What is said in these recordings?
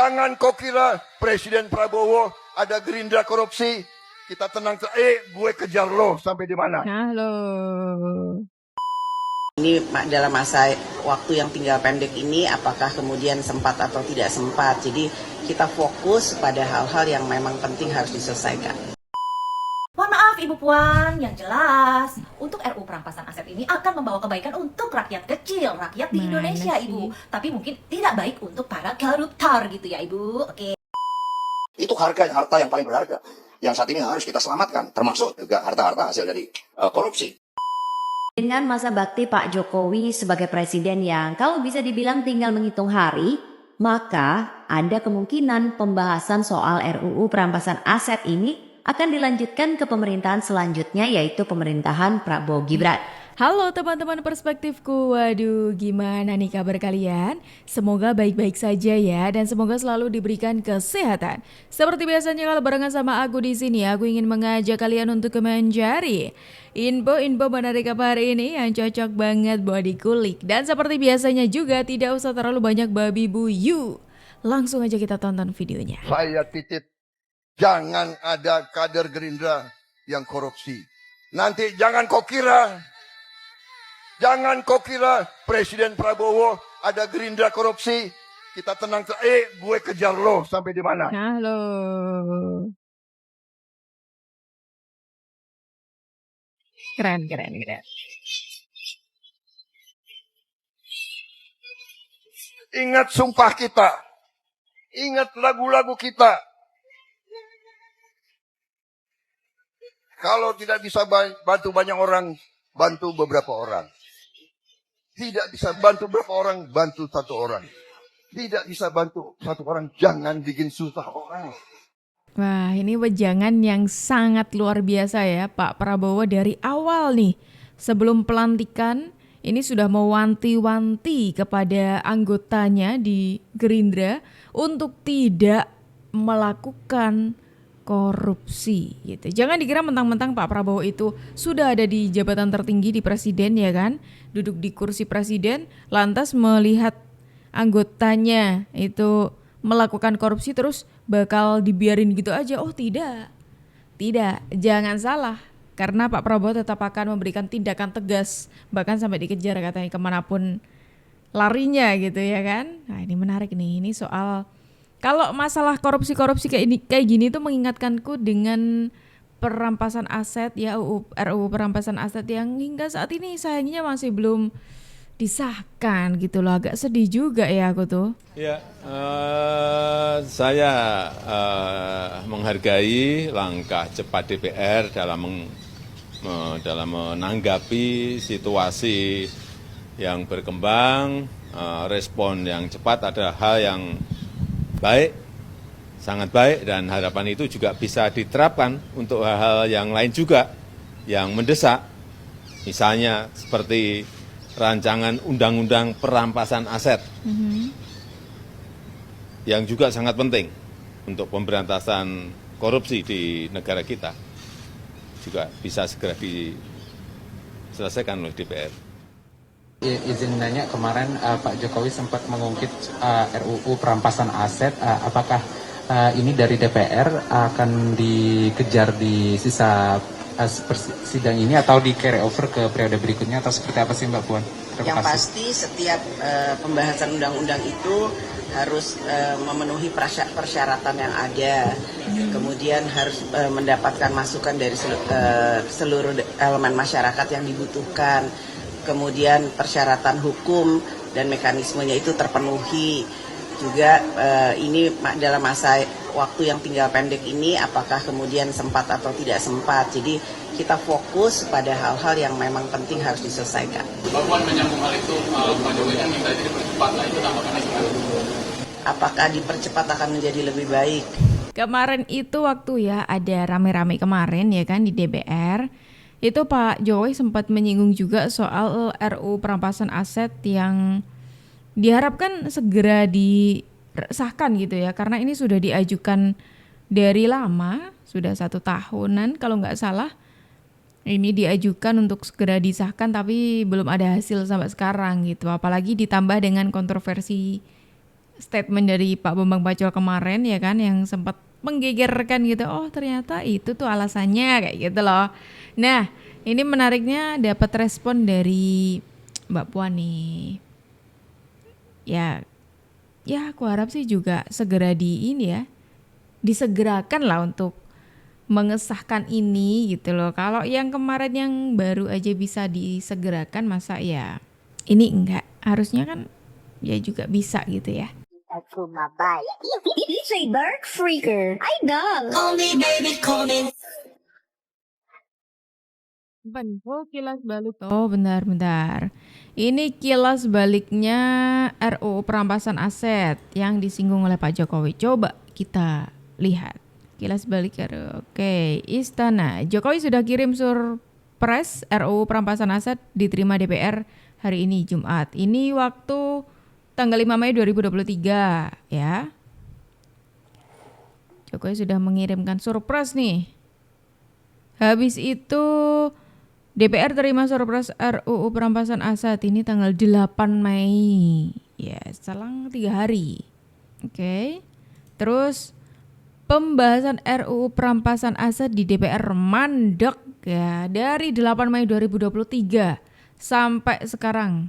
Jangan kau kira Presiden Prabowo ada Gerindra korupsi. Kita tenang, gue kejar lo sampai di mana. Halo. Ini dalam masa waktu yang tinggal pendek ini, apakah kemudian sempat atau tidak sempat. Jadi kita fokus pada hal-hal yang memang penting harus diselesaikan. Mohon maaf Ibu Puan, yang jelas untuk RU perampasan aset ini akan membawa kebaikan untuk rakyat kecil, rakyat di Indonesia Ibu. Tapi mungkin tidak baik untuk para koruptor gitu ya Ibu. Oke. Itu harta yang paling berharga yang saat ini harus kita selamatkan, termasuk juga harta-harta hasil dari korupsi. Dengan masa bakti Pak Jokowi sebagai presiden yang kalau bisa dibilang tinggal menghitung hari, maka ada kemungkinan pembahasan soal RUU perampasan aset ini akan dilanjutkan ke pemerintahan selanjutnya, yaitu pemerintahan Prabowo Gibran. Halo teman-teman perspektifku, waduh gimana nih kabar kalian? Semoga baik-baik saja ya dan semoga selalu diberikan kesehatan. Seperti biasanya kalau barengan sama aku di sini, aku ingin mengajak kalian untuk mencari info-info menarik apa hari ini yang cocok banget buat dikulik. Dan seperti biasanya juga tidak usah terlalu banyak babi buyu. Langsung aja kita tonton videonya. Saya titip, jangan ada kader Gerindra yang korupsi. Nanti jangan kau kira Presiden Prabowo ada Gerindra korupsi. Kita tenang, gue kejar lo sampai di mana. Halo. Keren. Ingat sumpah kita. Ingat lagu-lagu kita. Kalau tidak bisa bantu banyak orang, bantu beberapa orang. Tidak bisa bantu beberapa orang, bantu satu orang. Tidak bisa bantu satu orang, jangan bikin susah orang. Wah, ini wejangan yang sangat luar biasa ya Pak Prabowo dari awal nih. Sebelum pelantikan, ini sudah mewanti-wanti kepada anggotanya di Gerindra untuk tidak melakukan korupsi gitu. Jangan dikira mentang-mentang Pak Prabowo itu sudah ada di jabatan tertinggi di presiden ya kan, duduk di kursi presiden, lantas melihat anggotanya itu melakukan korupsi terus bakal dibiarin gitu aja. Oh tidak, jangan salah. Karena Pak Prabowo tetap akan memberikan tindakan tegas, bahkan sampai dikejar katanya kemanapun larinya gitu ya kan. Nah ini menarik nih, ini soal kalau masalah korupsi kayak gini tuh mengingatkanku dengan perampasan aset ya, RUU perampasan aset yang hingga saat ini sayangnya masih belum disahkan gitu loh. Agak sedih juga ya aku tuh. Ya, saya menghargai langkah cepat DPR dalam menanggapi situasi yang berkembang. Respon yang cepat adalah hal yang baik, sangat baik, dan harapan itu juga bisa diterapkan untuk hal-hal yang lain juga yang mendesak. Misalnya seperti rancangan undang-undang perampasan aset yang juga sangat penting untuk pemberantasan korupsi di negara kita juga bisa segera diselesaikan oleh DPR. Izin nanya, kemarin Pak Jokowi sempat mengungkit RUU perampasan aset. Apakah ini dari DPR akan dikejar di sisa sidang ini atau di carry over ke periode berikutnya atau seperti apa sih Mbak Puan? Yang pasti setiap pembahasan undang-undang itu harus memenuhi persyaratan yang ada. Kemudian harus mendapatkan masukan dari seluruh elemen masyarakat yang dibutuhkan. Kemudian persyaratan hukum dan mekanismenya itu terpenuhi. Juga ini dalam masa waktu yang tinggal pendek ini, apakah kemudian sempat atau tidak sempat. Jadi kita fokus pada hal-hal yang memang penting harus diselesaikan. Mbak Puan menyambung hal itu, Pak Jokowi kan minta itu dipercepat, nah itu tanggapannya gimana? Apakah dipercepat akan menjadi lebih baik? Kemarin itu waktu ya ada rame-rame kemarin ya kan di DPR. Itu Pak Jokowi sempat menyinggung juga soal RUU perampasan aset yang diharapkan segera disahkan gitu ya. Karena ini sudah diajukan dari lama, sudah 1 tahunan kalau nggak salah. Ini diajukan untuk segera disahkan tapi belum ada hasil sampai sekarang gitu. Apalagi ditambah dengan kontroversi statement dari Pak Bambang Pacul kemarin ya kan, yang sempat menggegerkan gitu. Oh ternyata itu tuh alasannya kayak gitu loh. Nah ini menariknya dapat respon dari Mbak Puan nih. Ya aku harap sih juga segera disegerakan lah untuk mengesahkan ini gitu loh. Kalau yang kemarin yang baru aja bisa disegerakan, masa ya ini enggak, harusnya kan ya juga bisa gitu ya. Bentuk kilas balik. Oh bentar. Ini kilas baliknya RUU perampasan aset yang disinggung oleh Pak Jokowi. Coba kita lihat. Kilas balik Oke, Istana. Jokowi sudah kirim surpres RUU perampasan aset diterima DPR hari ini Jumat. Ini waktu tanggal 5 Mei 2023 ya. Jokowi sudah mengirimkan surpres nih. Habis itu DPR terima surpres RUU perampasan aset ini tanggal 8 Mei. Ya, selang 3 hari. Oke. Terus pembahasan RUU perampasan aset di DPR mandek ya dari 8 Mei 2023 sampai sekarang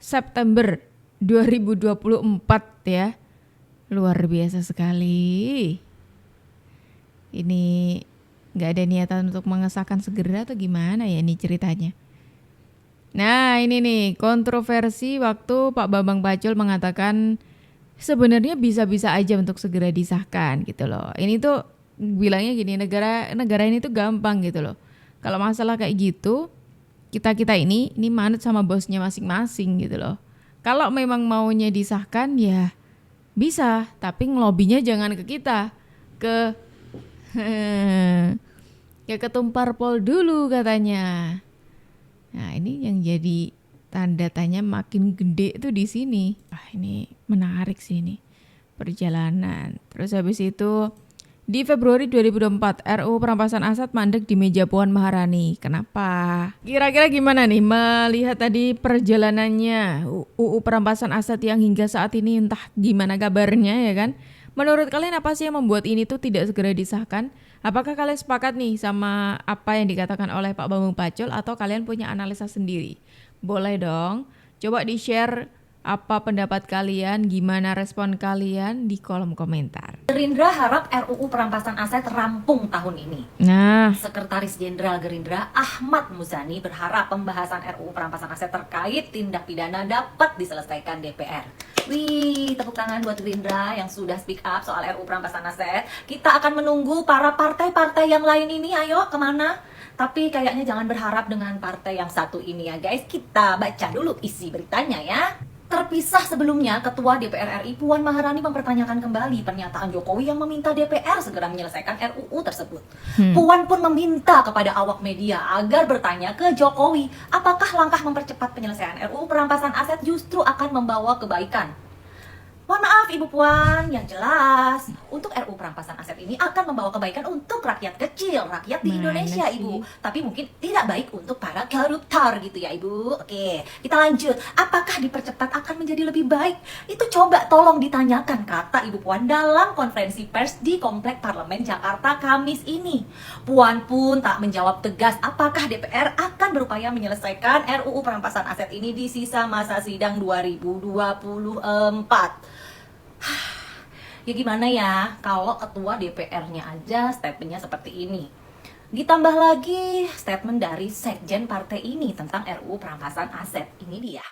September 2024 ya. Luar biasa sekali. Ini nggak ada niatan untuk mengesahkan segera atau gimana ya ini ceritanya. Nah ini nih kontroversi waktu Pak Bambang Pacul mengatakan sebenarnya bisa-bisa aja untuk segera disahkan gitu loh. Ini tuh bilangnya gini, negara ini tuh gampang gitu loh. Kalau masalah kayak gitu kita ini manut sama bosnya masing-masing gitu loh. Kalau memang maunya disahkan ya bisa, tapi ngelobinya jangan ke kita, ke ya ketum parpol dulu katanya. Nah ini yang jadi tanda tanya makin gede tuh di sini. Ini menarik sih ini perjalanan. Terus habis itu di Februari 2024 RUU perampasan aset mandek di meja Puan Maharani. Kenapa? Kira-kira gimana nih melihat tadi perjalanannya UU perampasan aset yang hingga saat ini entah gimana kabarnya ya kan? Menurut kalian apa sih yang membuat ini tuh tidak segera disahkan? Apakah kalian sepakat nih sama apa yang dikatakan oleh Pak Bambang Pacul atau kalian punya analisa sendiri? Boleh dong, coba di-share apa pendapat kalian, gimana respon kalian di kolom komentar. Gerindra harap RUU perampasan aset rampung tahun ini. Nah, Sekretaris Jenderal Gerindra Ahmad Muzani berharap pembahasan RUU perampasan aset terkait tindak pidana dapat diselesaikan DPR. Wih, tepuk tangan buat Gerindra yang sudah speak up soal RUU perampasan aset. Kita akan menunggu para partai-partai yang lain ini, ayo kemana? Tapi kayaknya jangan berharap dengan partai yang satu ini ya guys. Kita baca dulu isi beritanya ya. Terpisah sebelumnya, Ketua DPR RI Puan Maharani mempertanyakan kembali pernyataan Jokowi yang meminta DPR segera menyelesaikan RUU tersebut. Puan pun meminta kepada awak media agar bertanya ke Jokowi, apakah langkah mempercepat penyelesaian RUU perampasan aset justru akan membawa kebaikan. Mohon maaf Ibu Puan, yang jelas untuk RUU perampasan aset ini akan membawa kebaikan untuk rakyat kecil, rakyat di Indonesia Ibu. Tapi mungkin tidak baik untuk para koruptor gitu ya Ibu. Oke, kita lanjut. Apakah dipercepat akan menjadi lebih baik? Itu coba tolong ditanyakan, kata Ibu Puan dalam konferensi pers di Komplek Parlemen Jakarta Kamis ini. Puan pun tak menjawab tegas apakah DPR akan berupaya menyelesaikan RUU perampasan aset ini di sisa masa sidang 2024. Ya gimana ya kalau ketua DPR-nya aja statementnya seperti ini. Ditambah lagi statement dari sekjen partai ini tentang RUU perampasan aset. Ini dia.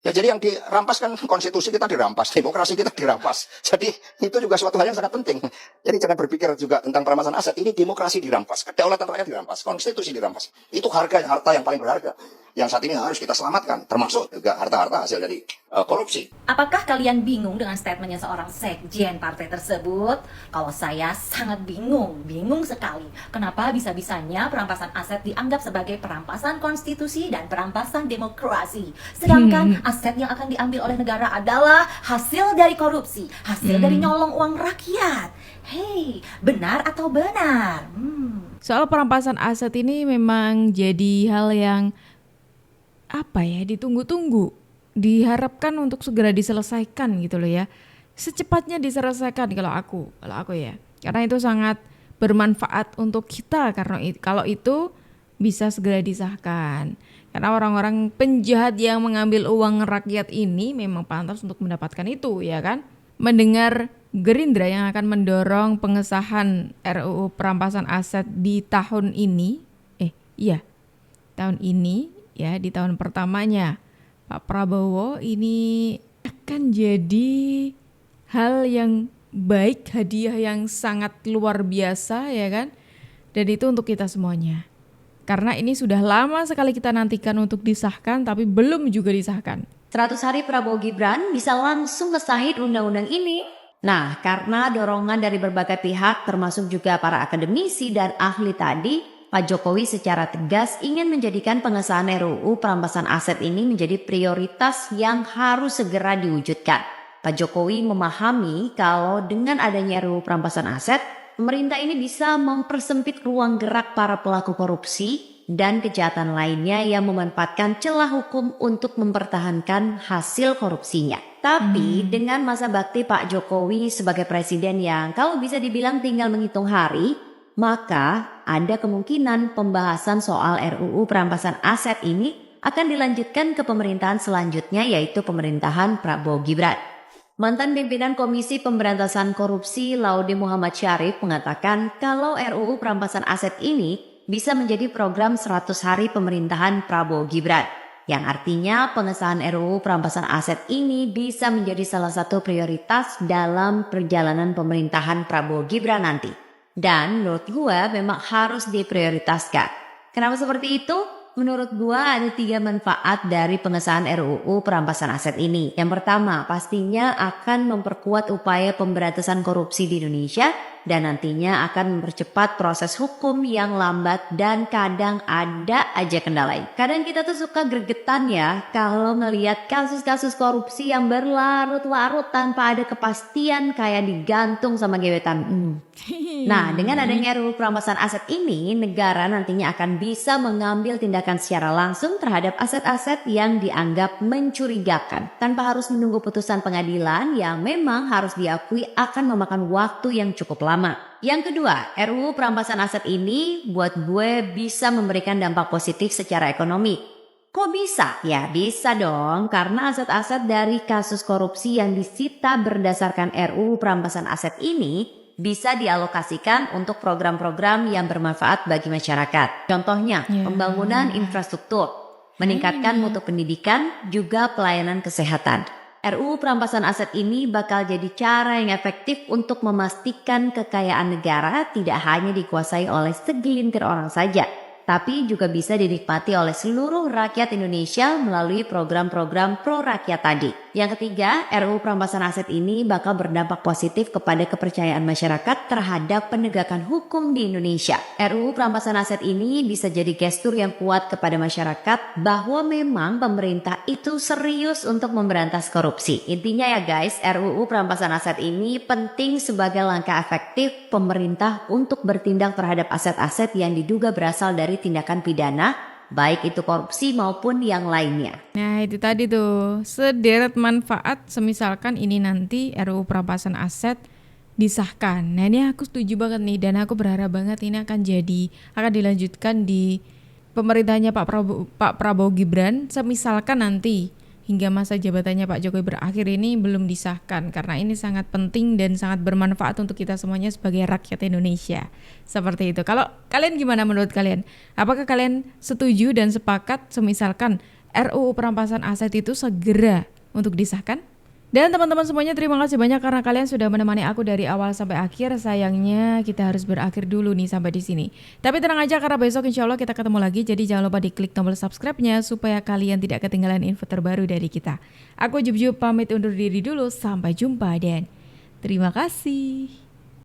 Ya jadi yang dirampas kan konstitusi kita dirampas, demokrasi kita dirampas. Jadi itu juga suatu hal yang sangat penting. Jadi jangan berpikir juga tentang perampasan aset. Ini demokrasi dirampas, kedaulatan rakyat dirampas, konstitusi dirampas. Itu harta yang paling berharga yang saat ini harus kita selamatkan, termasuk juga harta-harta hasil dari korupsi. Apakah kalian bingung dengan statementnya seorang sekjen partai tersebut? Kalau saya sangat bingung sekali. Kenapa bisa-bisanya perampasan aset dianggap sebagai perampasan konstitusi dan perampasan demokrasi? Sedangkan aset yang akan diambil oleh negara adalah hasil dari korupsi, hasil dari nyolong uang rakyat. Hei, benar atau benar? Soal perampasan aset ini memang jadi hal yang ditunggu-tunggu diharapkan untuk segera diselesaikan gitu loh ya. Secepatnya diselesaikan kalau aku ya. Karena itu sangat bermanfaat untuk kita karena kalau itu bisa segera disahkan. Karena orang-orang penjahat yang mengambil uang rakyat ini memang pantas untuk mendapatkan itu ya kan. Mendengar Gerindra yang akan mendorong pengesahan RUU perampasan aset di tahun ini, tahun ini ya, di tahun pertamanya Pak Prabowo, ini akan jadi hal yang baik, hadiah yang sangat luar biasa ya kan. Dan itu untuk kita semuanya. Karena ini sudah lama sekali kita nantikan untuk disahkan tapi belum juga disahkan. 100 hari Prabowo Gibran bisa langsung ngesahin undang-undang ini. Nah, karena dorongan dari berbagai pihak termasuk juga para akademisi dan ahli tadi, Pak Jokowi secara tegas ingin menjadikan pengesahan RUU perampasan aset ini menjadi prioritas yang harus segera diwujudkan. Pak Jokowi memahami kalau dengan adanya RUU perampasan aset, pemerintah ini bisa mempersempit ruang gerak para pelaku korupsi dan kejahatan lainnya yang memanfaatkan celah hukum untuk mempertahankan hasil korupsinya. Tapi dengan masa bakti Pak Jokowi sebagai presiden yang kalau bisa dibilang tinggal menghitung hari, maka ada kemungkinan pembahasan soal RUU perampasan aset ini akan dilanjutkan ke pemerintahan selanjutnya, yaitu pemerintahan Prabowo Gibran. Mantan pimpinan Komisi Pemberantasan Korupsi Laude Muhammad Syarif mengatakan kalau RUU perampasan aset ini bisa menjadi program 100 hari pemerintahan Prabowo Gibran, yang artinya pengesahan RUU perampasan aset ini bisa menjadi salah satu prioritas dalam perjalanan pemerintahan Prabowo Gibran nanti. Dan menurut gua memang harus diprioritaskan. Kenapa seperti itu? Menurut gua ada 3 manfaat dari pengesahan RUU perampasan aset ini. Yang pertama, pastinya akan memperkuat upaya pemberantasan korupsi di Indonesia dan nantinya akan mempercepat proses hukum yang lambat dan kadang ada aja kendala. Kadang kita tuh suka gregetan ya kalau ngelihat kasus-kasus korupsi yang berlarut-larut tanpa ada kepastian kayak digantung sama gebetan. Nah, dengan adanya RUU perampasan aset ini, negara nantinya akan bisa mengambil tindakan secara langsung terhadap aset-aset yang dianggap mencurigakan tanpa harus menunggu putusan pengadilan yang memang harus diakui akan memakan waktu yang cukup lama. Yang kedua, RUU perampasan aset ini buat gue bisa memberikan dampak positif secara ekonomi. Kok bisa? Ya bisa dong, karena aset-aset dari kasus korupsi yang disita berdasarkan RUU perampasan aset ini bisa dialokasikan untuk program-program yang bermanfaat bagi masyarakat. Contohnya, pembangunan infrastruktur, meningkatkan mutu pendidikan, juga pelayanan kesehatan. RUU perampasan aset ini bakal jadi cara yang efektif untuk memastikan kekayaan negara tidak hanya dikuasai oleh segelintir orang saja, tapi juga bisa dinikmati oleh seluruh rakyat Indonesia melalui program-program pro rakyat tadi. Yang ketiga, RUU perampasan aset ini bakal berdampak positif kepada kepercayaan masyarakat terhadap penegakan hukum di Indonesia. RUU perampasan aset ini bisa jadi gestur yang kuat kepada masyarakat bahwa memang pemerintah itu serius untuk memberantas korupsi. Intinya ya guys, RUU perampasan aset ini penting sebagai langkah efektif pemerintah untuk bertindak terhadap aset-aset yang diduga berasal dari tindakan pidana, baik itu korupsi maupun yang lainnya. Nah itu tadi tuh, sederet manfaat semisalkan ini nanti RUU perampasan aset disahkan. Nah ini aku setuju banget nih, dan aku berharap banget ini akan dilanjutkan di pemerintahnya Pak Prabowo Gibran, semisalkan nanti hingga masa jabatannya Pak Jokowi berakhir ini belum disahkan, karena ini sangat penting dan sangat bermanfaat untuk kita semuanya sebagai rakyat Indonesia. Seperti itu. Kalau kalian gimana menurut kalian? Apakah kalian setuju dan sepakat semisalkan RUU perampasan aset itu segera untuk disahkan? Dan teman-teman semuanya, terima kasih banyak karena kalian sudah menemani aku dari awal sampai akhir. Sayangnya kita harus berakhir dulu nih sampai di sini. Tapi tenang aja karena besok insya Allah kita ketemu lagi. Jadi jangan lupa diklik tombol subscribe-nya supaya kalian tidak ketinggalan info terbaru dari kita. Aku Jub pamit undur diri dulu. Sampai jumpa dan terima kasih.